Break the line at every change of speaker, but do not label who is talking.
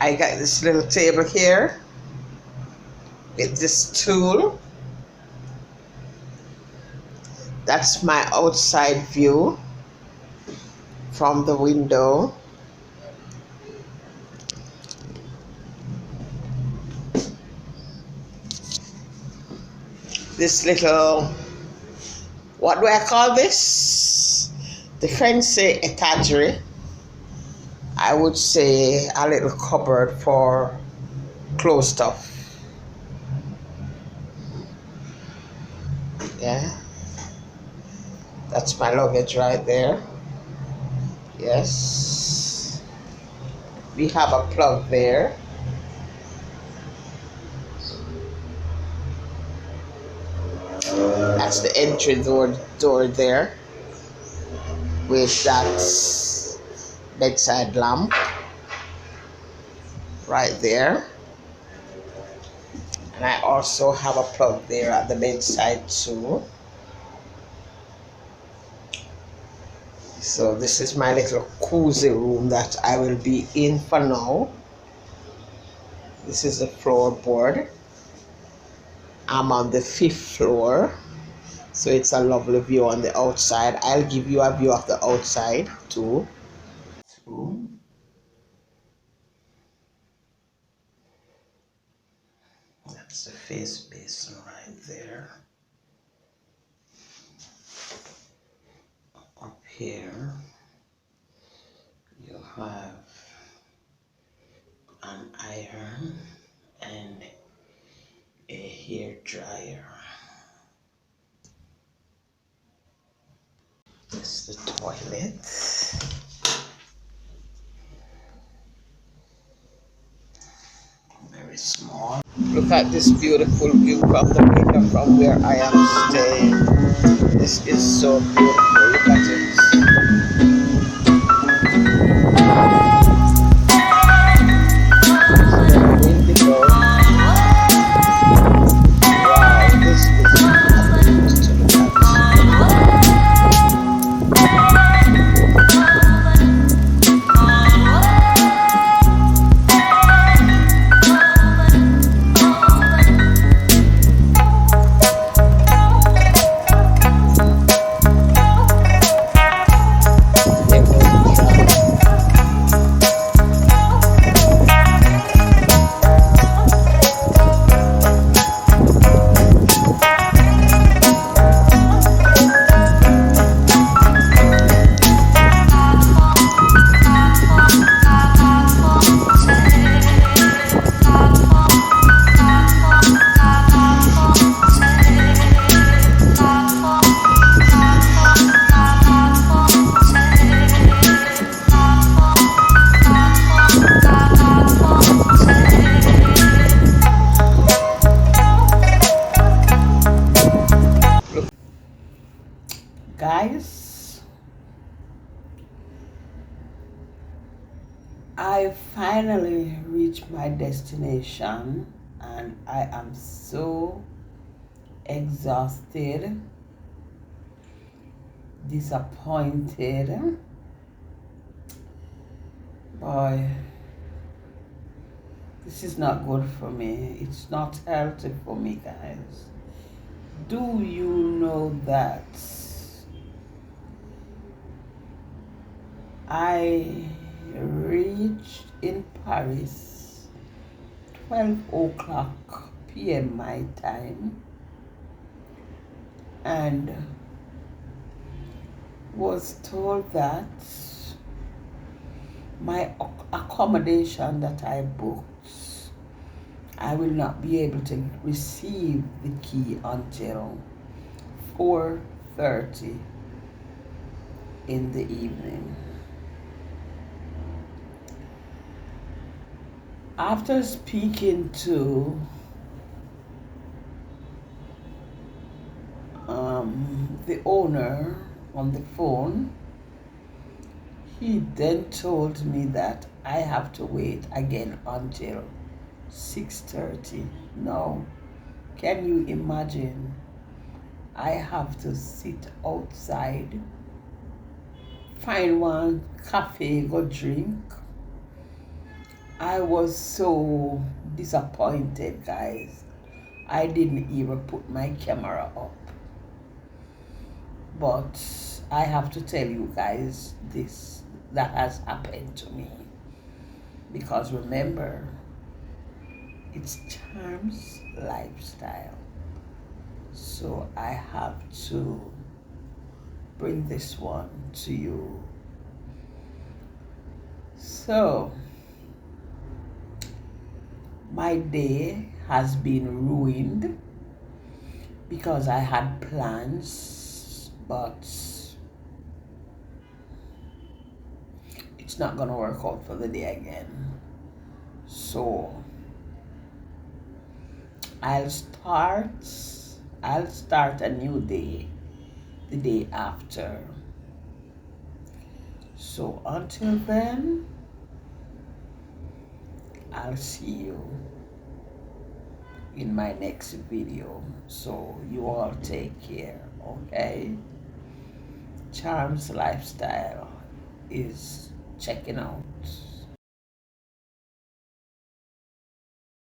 I got this little table here with this tool. That's my outside view from the window. This little, what do I call this? The French say étagere. I would say a little cupboard for clothes stuff. Yeah, that's my luggage right there. Yes, we have a plug there. That's the entry door there with that bedside lamp right there. And I also have a plug there at the bedside too. So this is my little cozy room that I will be in for now. This is the floorboard. I'm on the 5th floor, so it's a lovely view on the outside. I'll give you a view of the outside too. That's the face basin right there. Up here you have an iron and a hair dryer. This is the toilet. Very small. Look at this beautiful view from the window from where I am staying. This is so beautiful. Look at it. Guys, I finally reached my destination and I am so exhausted, disappointed. Boy, this is not good for me. It's not healthy for me, guys. Do you know that I reached in Paris 12 o'clock p.m. my time and was told that my accommodation that I booked, I will not be able to receive the key until 4:30 in the evening. After speaking to the owner on the phone, he then told me that I have to wait again until 6:30. Now, can you imagine? I have to sit outside, find one cafe, go drink, I was so disappointed, guys. I didn't even put my camera up. But I have to tell you guys this that has happened to me. Because remember, it's Charm's lifestyle. So I have to bring this one to you. So my day has been ruined because I had plans, but it's not gonna work out for the day again. So I'll start a new day the day after. So until then, I'll see you in my next video. So you all take care, okay? Charm's Lifestyle is checking out.